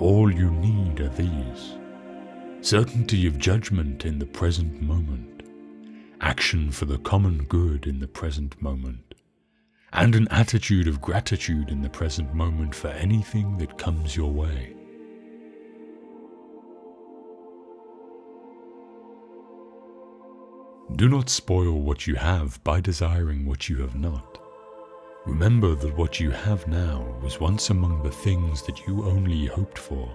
All you need are these: certainty of judgment in the present moment, action for the common good in the present moment, and an attitude of gratitude in the present moment for anything that comes your way. Do not spoil what you have by desiring what you have not. Remember that what you have now was once among the things that you only hoped for.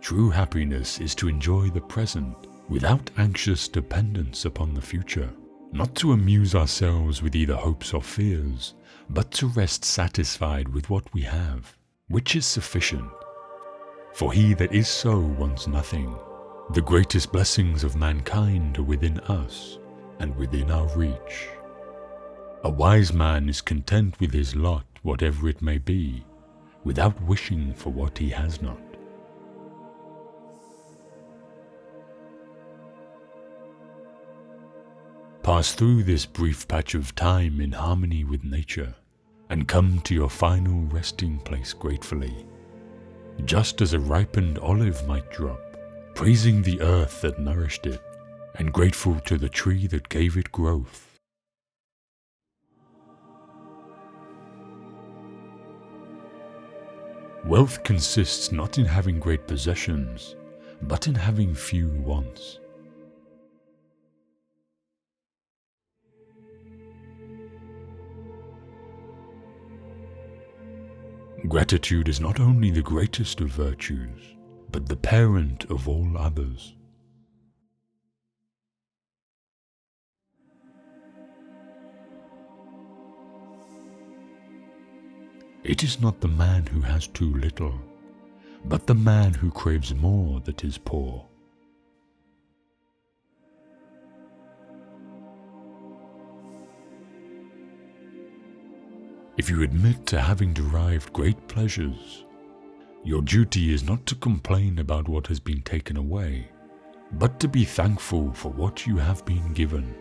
True happiness is to enjoy the present without anxious dependence upon the future, not to amuse ourselves with either hopes or fears, but to rest satisfied with what we have, which is sufficient. For he that is so wants nothing. The greatest blessings of mankind are within us and within our reach. A wise man is content with his lot, whatever it may be, without wishing for what he has not. Pass through this brief patch of time in harmony with nature, and come to your final resting place gratefully, just as a ripened olive might drop, praising the earth that nourished it, and grateful to the tree that gave it growth. Wealth consists not in having great possessions, but in having few wants. Gratitude is not only the greatest of virtues, but the parent of all others. It is not the man who has too little, but the man who craves more that is poor. If you admit to having derived great pleasures, your duty is not to complain about what has been taken away, but to be thankful for what you have been given.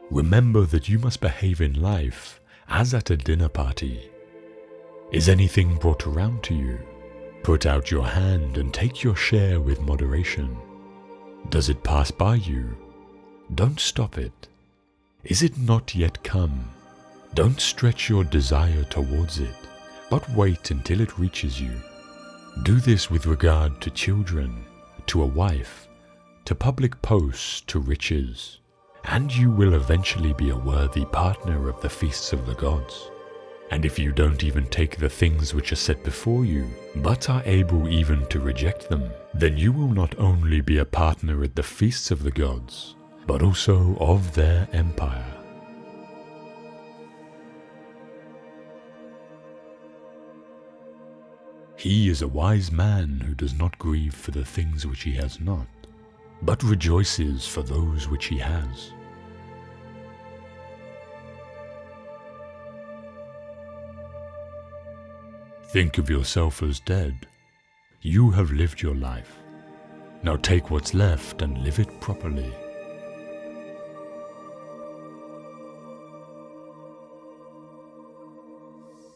Remember that you must behave in life as at a dinner party. Is anything brought around to you? Put out your hand and take your share with moderation. Does it pass by you? Don't stop it. Is it not yet come? Don't stretch your desire towards it, but wait until it reaches you. Do this with regard to children, to a wife, to public posts, to riches, and you will eventually be a worthy partner of the feasts of the gods. And if you don't even take the things which are set before you, but are able even to reject them, then you will not only be a partner at the feasts of the gods, but also of their empire. He is a wise man who does not grieve for the things which he has not, but rejoices for those which he has. Think of yourself as dead. You have lived your life. Now take what's left and live it properly.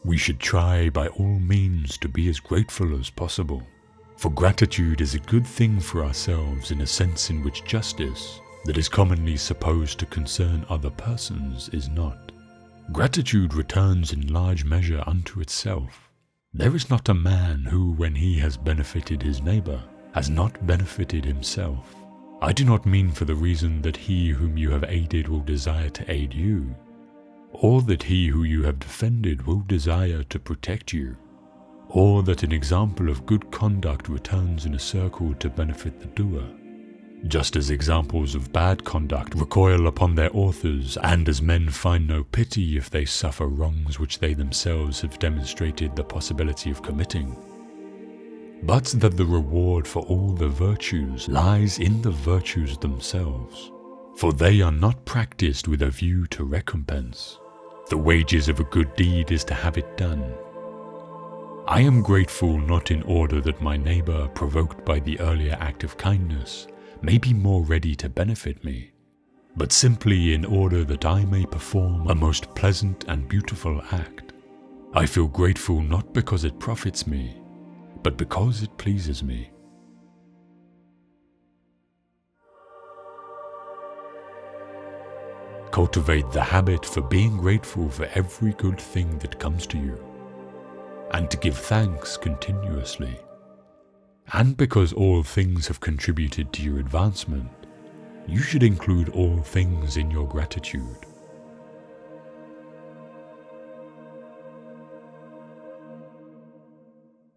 We should try by all means to be as grateful as possible, for gratitude is a good thing for ourselves in a sense in which justice, that is commonly supposed to concern other persons, is not. Gratitude returns in large measure unto itself. There is not a man who, when he has benefited his neighbor, has not benefited himself. I do not mean for the reason that he whom you have aided will desire to aid you, or that he who you have defended will desire to protect you, or that an example of good conduct returns in a circle to benefit the doer, just as examples of bad conduct recoil upon their authors, and as men find no pity if they suffer wrongs which they themselves have demonstrated the possibility of committing, but that the reward for all the virtues lies in the virtues themselves, for they are not practiced with a view to recompense. The wages of a good deed is to have it done. I am grateful not in order that my neighbor, provoked by the earlier act of kindness, may be more ready to benefit me, but simply in order that I may perform a most pleasant and beautiful act. I feel grateful not because it profits me, but because it pleases me. Cultivate the habit for being grateful for every good thing that comes to you, and to give thanks continuously. And because all things have contributed to your advancement, you should include all things in your gratitude.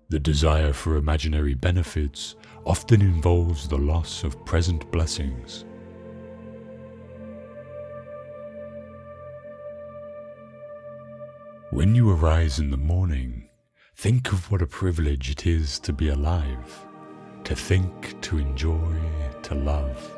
The desire for imaginary benefits often involves the loss of present blessings. When you arise in the morning, think of what a privilege it is to be alive, to think, to enjoy, to love.